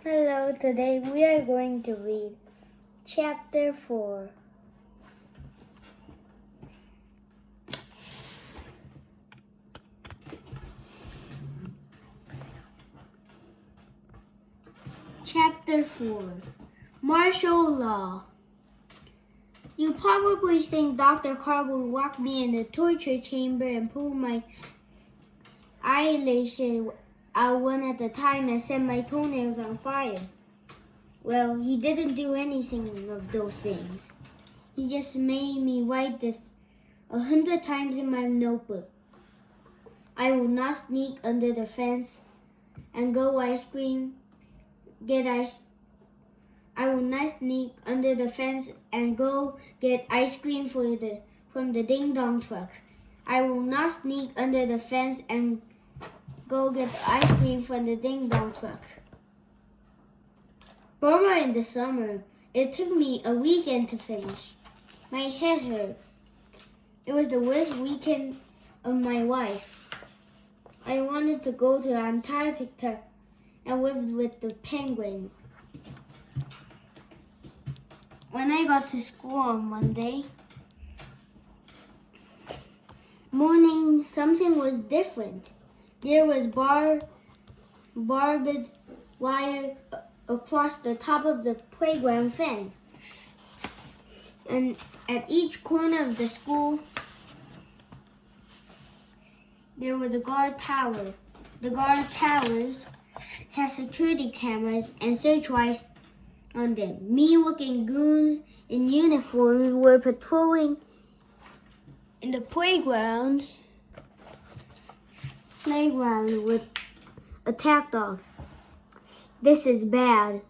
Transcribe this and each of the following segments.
Hello, today we are going to read Chapter 4. Chapter 4 Martial Law. You probably think Dr. Carbo locked me in the torture chamber and pulled my eyelashes out one at a time and set my toenails on fire. Well, he didn't do anything of those things. He just made me write this 100 times in my notebook. I will not sneak under the fence and go get ice. I will not sneak under the fence and go get ice cream from the ding dong truck. I will not sneak under the fence and go get ice cream from the ding dong truck. Bummer in the summer. It took me a weekend to finish. My head hurt. It was the worst weekend of my life. I wanted to go to Antarctica and live with the penguins. When I got to school on Monday morning, something was different. There was barbed wire across the top of the playground fence. And at each corner of the school, there was a guard tower. The guard towers had security cameras and searchlights on them. Mean-looking goons in uniforms were patrolling in the playground with attack dogs. This is bad,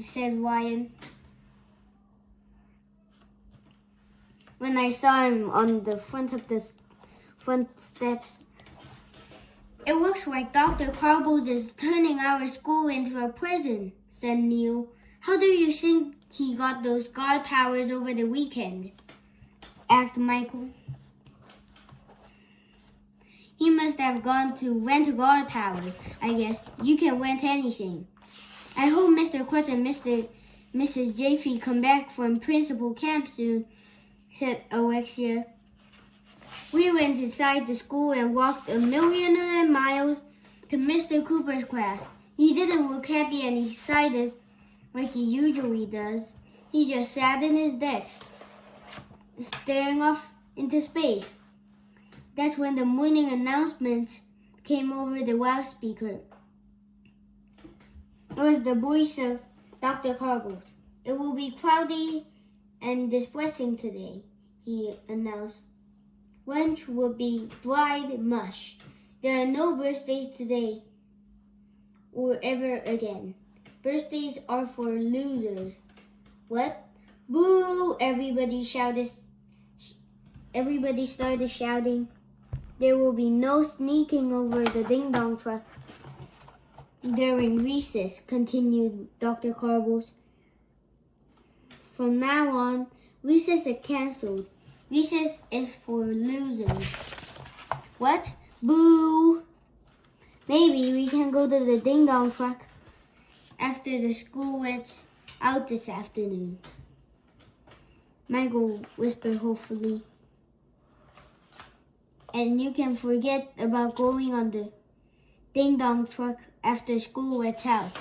said Ryan when I saw him on the front steps. It looks like Dr. Carbles is turning our school into a prison, said Neil. How do you think he got those guard towers over the weekend? Asked Michael. He must have gone to rent a guard tower. I guess you can rent anything. I hope Mr. Quartz and Mrs. Jaffe come back from principal camp soon, said Alexia. We went inside the school and walked 1,000,000 miles to Mr. Cooper's class. He didn't look happy and excited like he usually does. He just sat in his desk, staring off into space. That's when the morning announcements came over the loudspeaker. It was the voice of Dr. Carbles. It will be cloudy and depressing today, he announced. Lunch will be dried mush. There are no birthdays today or ever again. Birthdays are for losers. What? Boo! Everybody started shouting. There will be no sneaking over the ding-dong truck during recess, continued Dr. Carbles. From now on, recess is canceled. Recess is for losers. What? Boo! Maybe we can go to the ding-dong truck after the school lets out this afternoon, Michael whispered hopefully. And you can forget about going on the ding-dong truck after school lets out,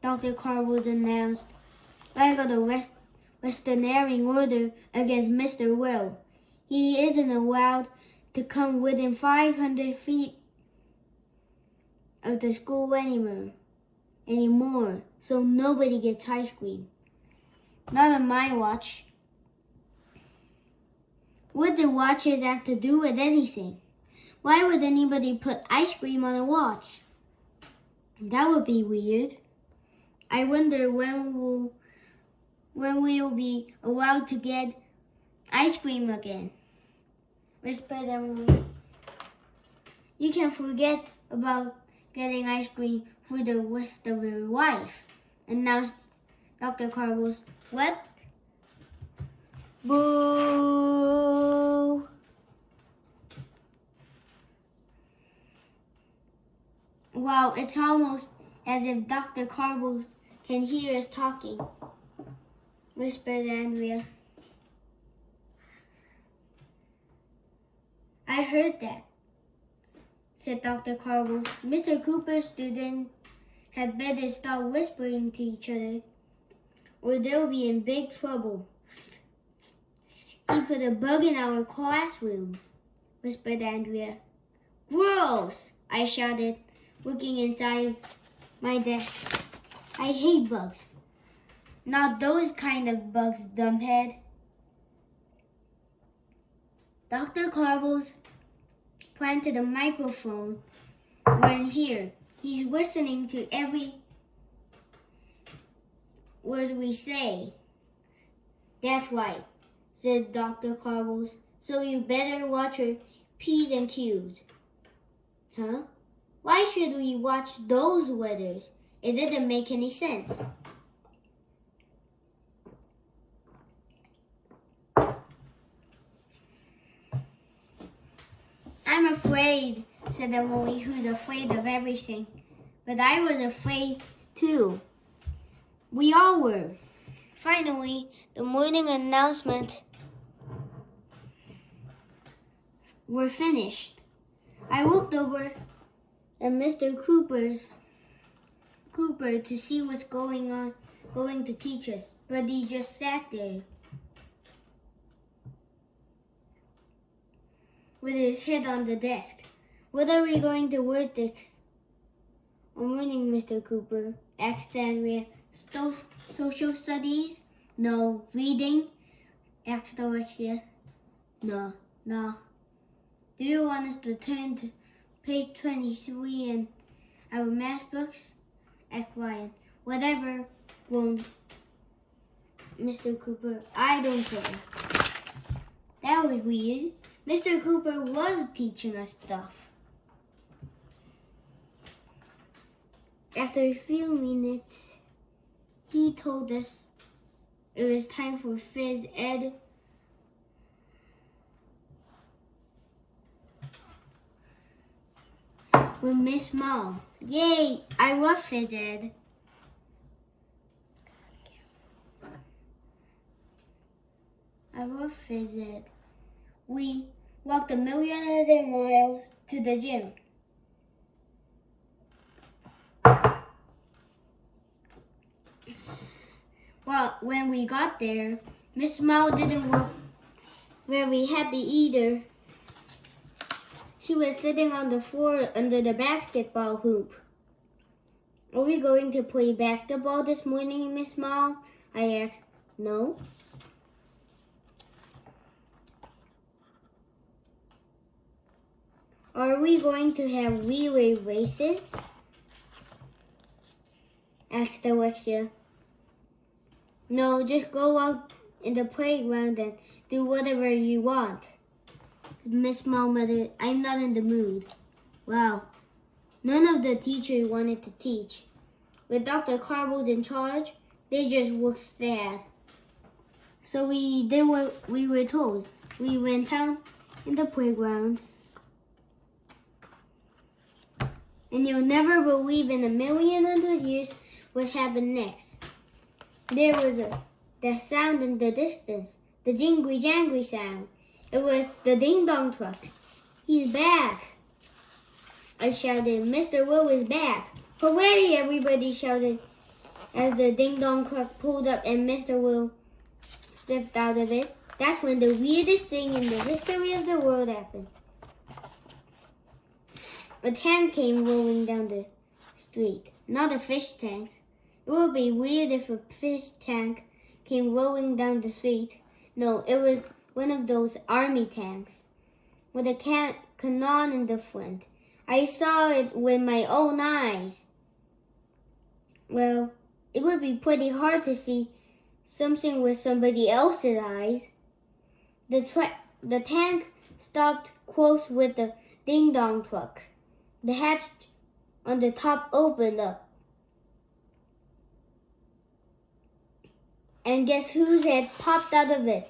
Dr. Carbles announced. I got a restraining order against Mr. Will. He isn't allowed to come within 500 feet of the school anymore, so nobody gets ice cream. Not on my watch. What do watches have to do with anything? Why would anybody put ice cream on a watch? That would be weird. I wonder when we'll be allowed to get ice cream again, whispered Emily. You can forget about getting ice cream for the rest of your life, announced Dr. Carbles. What? Boo! Well, it's almost as if Dr. Carbles can hear us talking, whispered Andrea. I heard that, said Dr. Carbles. Mr. Cooper's students had better stop whispering to each other, or they'll be in big trouble. He put a bug in our classroom, whispered Andrea. Gross, I shouted, looking inside my desk. I hate bugs. Not those kind of bugs, dumbhead. Dr. Carbles planted a microphone right here. He's listening to every word we say. That's right, said Dr. Carbles. So you better watch your P's and Q's. Huh? Why should we watch those letters? It didn't make any sense. I'm afraid, said Emily, who's afraid of everything. But I was afraid too. We all were. Finally, the morning announcements were finished. I looked over at Mr. Cooper to see what's going to teach us, but he just sat there with his head on the desk. What are we going to work this morning, Mr. Cooper? Asked Andrea. Social studies? No. Reading? Asked Alexia. No. Do you want us to turn to page 23 in our math books? Asked Ryan. Whatever, won't, Mr. Cooper. I don't care. That was weird. Mr. Cooper was teaching us stuff. After a few minutes, he told us it was time for phys ed. With Miss Mall. Yay! I love phys ed. We walked 1,000,000 other miles to the gym. Well, when we got there, Miss Mall didn't look very happy either. She was sitting on the floor under the basketball hoop. Are we going to play basketball this morning, Miss Mall? I asked. No. Are we going to have relay races? Asked Alexia. No, just go out in the playground and do whatever you want. Miss Mall muttered, I'm not in the mood. Wow, none of the teachers wanted to teach. With Dr. Carbles in charge, they just looked sad. So we did what we were told. We went out in the playground. And you'll never believe in 1,000,000 years what happened next. There was that sound in the distance, the jingly-jangly sound. It was the ding-dong truck. He's back, I shouted. Mr. Will is back. Hooray, everybody shouted as the ding-dong truck pulled up and Mr. Will stepped out of it. That's when the weirdest thing in the history of the world happened. A tank came rolling down the street, not a fish tank. It would be weird if a fish tank came rolling down the street. No, it was one of those army tanks with a cannon in the front. I saw it with my own eyes. Well, it would be pretty hard to see something with somebody else's eyes. The tank stopped close with the ding-dong truck. The hatch on the top opened up. And guess whose head popped out of it?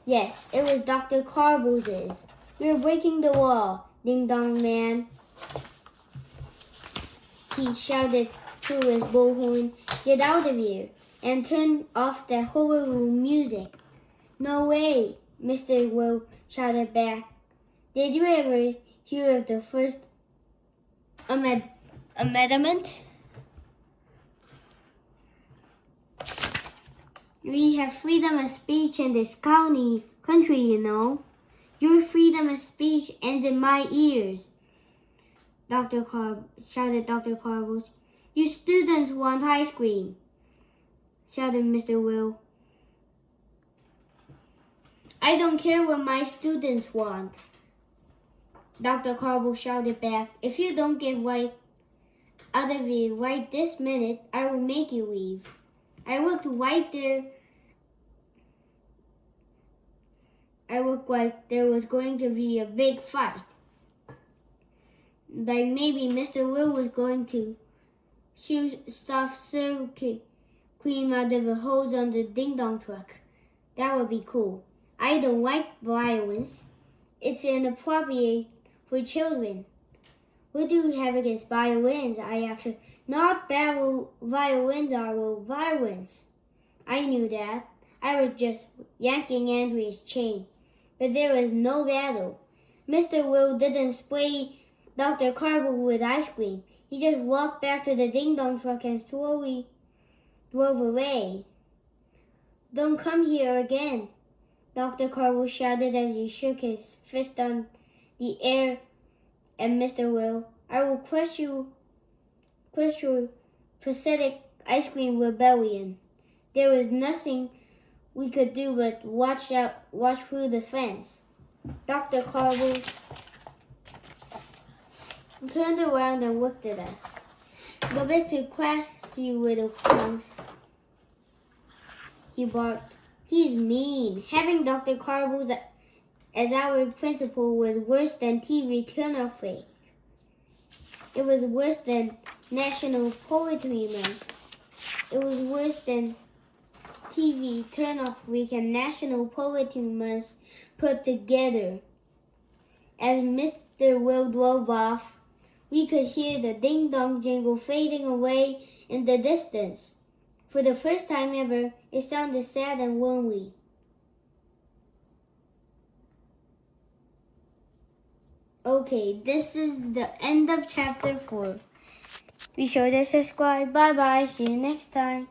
Yes, it was Dr. Carbles'. We're breaking the wall, ding-dong man. he shouted through his bullhorn. "Get out of here and turn off that horrible music." "No way," Mr. Will shouted back. "Did you ever hear of the First Amendment? We have freedom of speech in this country, you know. Your freedom of speech ends in my ears," shouted Dr. Carbles. "You students want ice cream," shouted Mr. Will. "I don't care what my students want," Dr. Carbles shouted back. "If you don't get right out of here right this minute, I will make you leave." I looked right there. I looked like there was going to be a big fight. Like maybe Mr. Will was going to shoot soft serve cream out of a hose on the ding-dong truck. That would be cool. I don't like violence. It's inappropriate for children. What do you have against violins? Not violins are violence. I knew that. I was just yanking Andrea's chain. But there was no battle. Mr. Will didn't spray Dr. Carver with ice cream. He just walked back to the ding-dong truck and slowly drove away. "Don't come here again," Dr. Carver shouted as he shook his fist on the air at Mr. Will. "I will crush your pathetic ice cream rebellion." There was nothing we could do but watch through the fence. Dr. Carver turned around and looked at us. "Go back to class, you little punks," he barked. "He's mean. Having Dr. Carver as our principal was worse than TV turn-off week. It was worse than National Poetry Month. It was worse than TV turn-off week and National Poetry Month put together." As Mr. Will drove off, we could hear the ding-dong jingle fading away in the distance. For the first time ever, it sounded sad and lonely. Okay, this is the end of chapter 4. Be sure to subscribe. Bye-bye. See you next time.